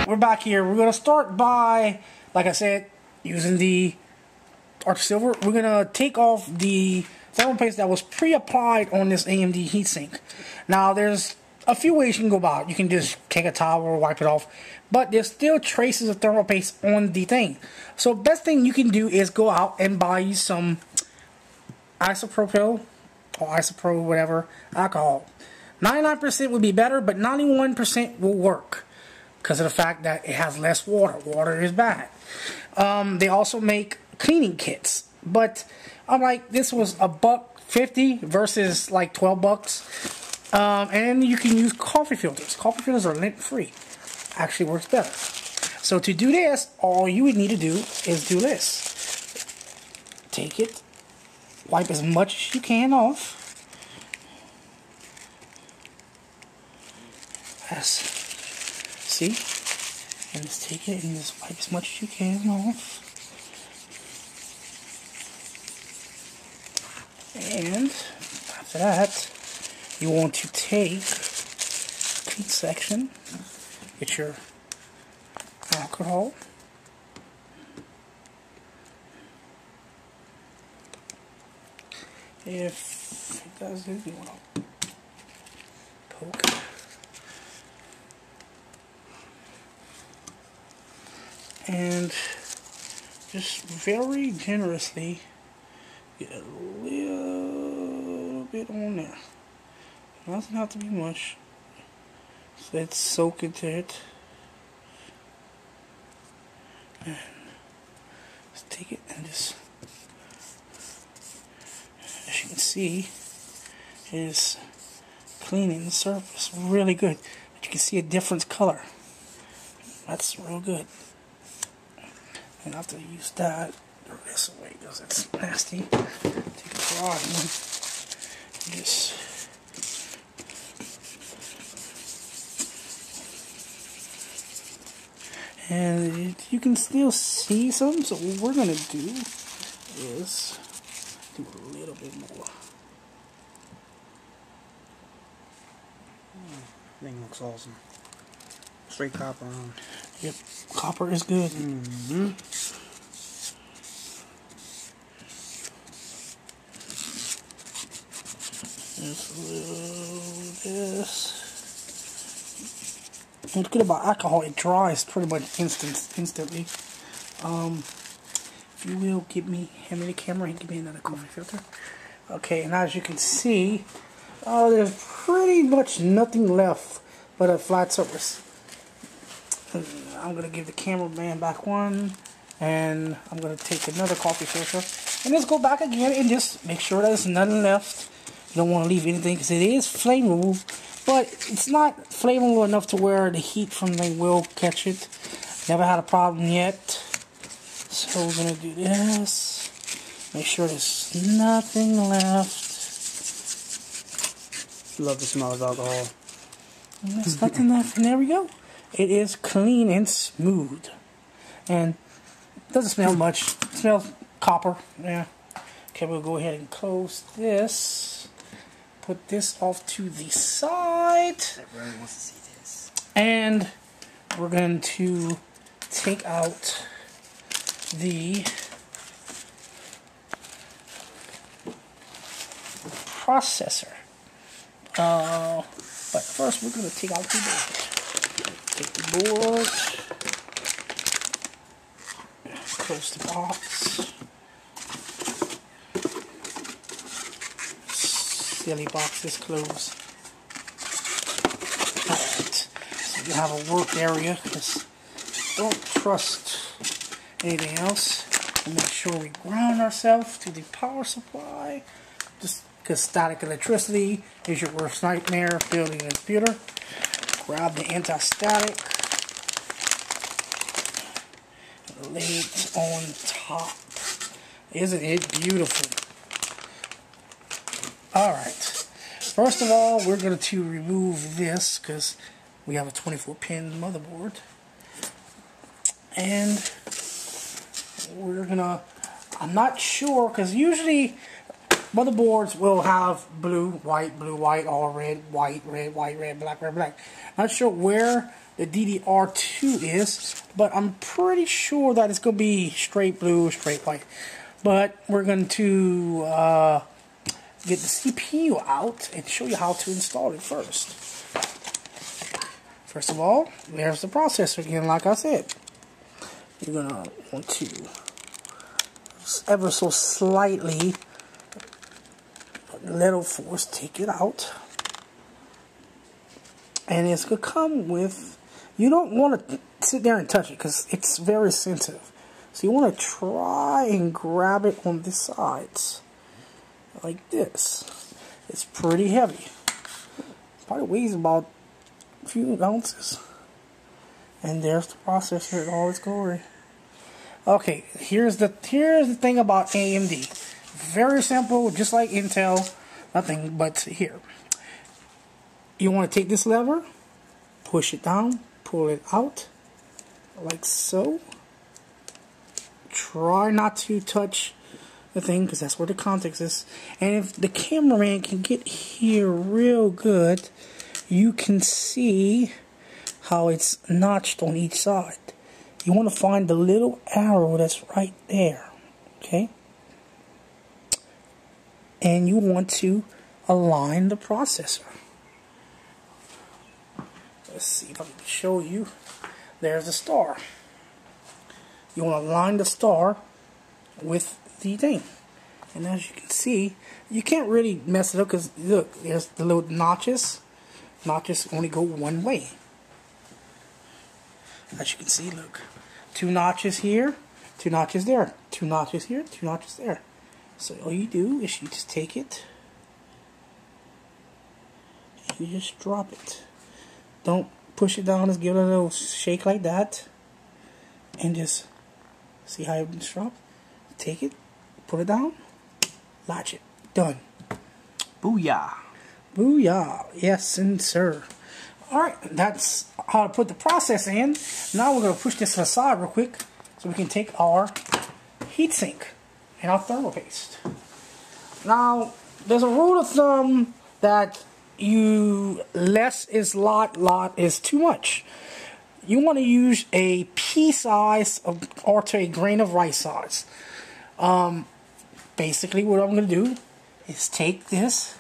we're back here. We're going to start by, like I said, using the Arctic Silver. We're going to take off the thermal paste that was pre-applied on this AMD heatsink. Now, there's a few ways you can go about it. You can just take a towel or wipe it off, but there's still traces of thermal paste on the thing. So, best thing you can do is go out and buy you some isopropyl or isopro, whatever, alcohol. 99% would be better, but 91% will work because of the fact that it has less water. Water is bad. They also make cleaning kits, but I'm like, this was $1.50 versus like $12. And you can use coffee filters. Coffee filters are lint-free. Actually works better. So to do this, all you would need to do is do this. Take it, wipe as much as you can off. See? And just take it and just wipe as much as you can off. And after that, you want to take the clean section, get your alcohol, if it doesn't, you want to poke, and just very generously get a little bit on there. It doesn't have to be much. So let's soak into it. And just take it and just, as you can see, it is cleaning the surface really good. But you can see a different color. That's real good. And I have to use that this way because it's nasty. Take a broad one and just and you can still see some. So what we're gonna do is do a little bit more. Thing looks awesome. Straight copper on. Yep, copper is good. Just a little this. What's good about alcohol, it dries pretty much instantly. If you will, hand me the camera and give me another coffee filter. Okay, and as you can see, there's pretty much nothing left but a flat surface. I'm going to give the cameraman back one, and I'm going to take another coffee filter, and just go back again and just make sure there's nothing left. You don't want to leave anything because it is flammable, but it's not flammable enough to where the heat from the thing will catch it. Never had a problem yet. So we're going to do this. Make sure there's nothing left. Love the smell of alcohol. And there's nothing left, and there we go. It is clean and smooth. And it doesn't smell much. It smells copper. Yeah. Okay, we'll go ahead and close this. Put this off to the side. Everybody wants to see this. And we're going to take out the processor. But first we're going to take out the board. Take the board. Close the box. Silly box is closed. Alright. So you have a work area. Just don't trust anything else. And make sure we ground ourselves to the power supply. Just because static electricity is your worst nightmare building a computer. Grab the anti-static. Lay it on top. Isn't it beautiful? Alright. First of all, we're going to remove this because we have a 24-pin motherboard. And we're going to, I'm not sure because usually motherboards will have blue, white, or red, white, red, black, red, black. Not sure where the DDR2 is, but I'm pretty sure that it's going to be straight blue, straight white. But we're going to get the CPU out and show you how to install it first. First of all, there's the processor again, like I said. You're going to want to ever so slightly, little force, take it out. And it's going to come with, you don't want to sit there and touch it because it's very sensitive. So you want to try and grab it on the sides like this. It's pretty heavy. Probably weighs about a few ounces. And there's the processor in all its glory. Okay, here's the thing about AMD. Very simple, just like Intel. Nothing but here. You want to take this lever, push it down, pull it out, like so. Try not to touch the thing because that's where the context is. And if the cameraman can get here real good, you can see how it's notched on each side. You want to find the little arrow that's right there, okay? And you want to align the processor. Let's see if I can show you. There's the star. You want to align the star with the thing. And as you can see, you can't really mess it up because look, there's the little notches. Notches only go one way. As you can see, look. 2 notches here, 2 notches there, 2 notches here, 2 notches there. So all you do is you just take it and you just drop it. Don't push it down, just give it a little shake like that. And just see how it's dropped. Take it, put it down, latch it. Done. Booyah. Booyah. Yes, and sir. Alright, that's how to put the processor in. Now we're going to push this aside real quick so we can take our heatsink and our thermal paste. Now, there's a rule of thumb that less is lot is too much. You want to use a pea size or to a grain of rice size. Basically what I'm going to do is take this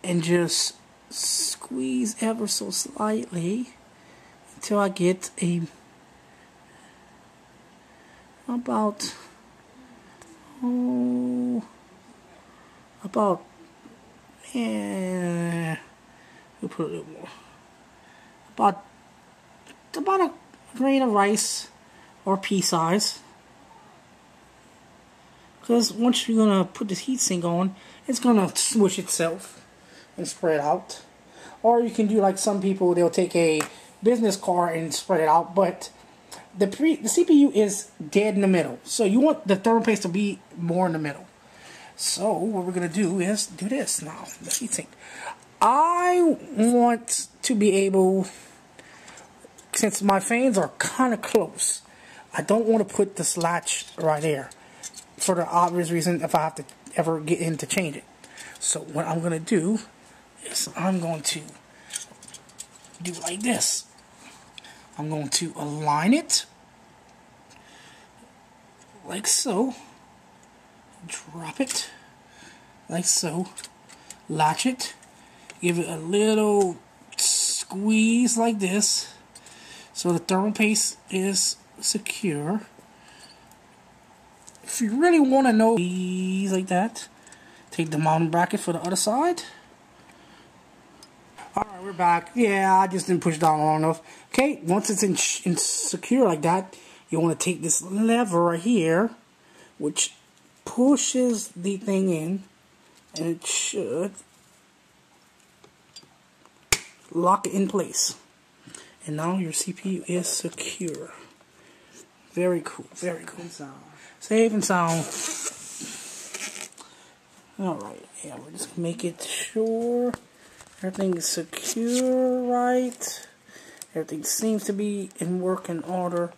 and just squeeze ever so slightly until I get about we'll put a little more, about a grain of rice or pea size, because once you're gonna put this heatsink on, it's gonna smush itself and spread out. Or you can do like some people, they'll take a business card and spread it out, but the CPU is dead in the middle, so you want the thermal paste to be more in the middle. So what we're gonna do is do this now. The heatsink. I want to be able, since my fans are kind of close, I don't want to put this latch right there for the obvious reason if I have to ever get in to change it. So what I'm gonna do is I'm going to do like this. I'm going to align it like so, drop it like so, latch it, give it a little squeeze like this so the thermal paste is secure. If you really want to know, like that, take the mounting bracket for the other side. Alright, we're back. Yeah, I just didn't push down long enough. Okay, once it's in secure like that, you want to take this lever right here, which pushes the thing in, and it should lock it in place. And now your CPU is secure. Very cool, very cool. Safe and sound. Alright, yeah, we're just gonna make it sure everything is secure, right? Everything seems to be in working order.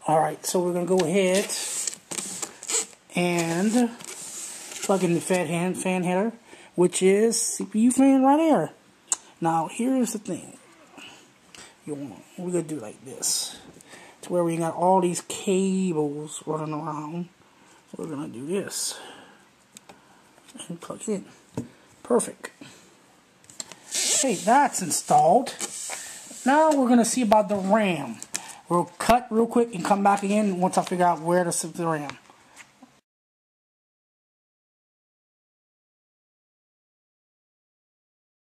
Alright, so we're going to go ahead and plug in the fan header, which is CPU fan right there. Now here's the thing. We're gonna do it like this, to where we got all these cables running around. We're gonna do this and plug it in. Perfect. Okay, that's installed. Now we're gonna see about the RAM. We'll cut real quick and come back again once I figure out where to set the RAM.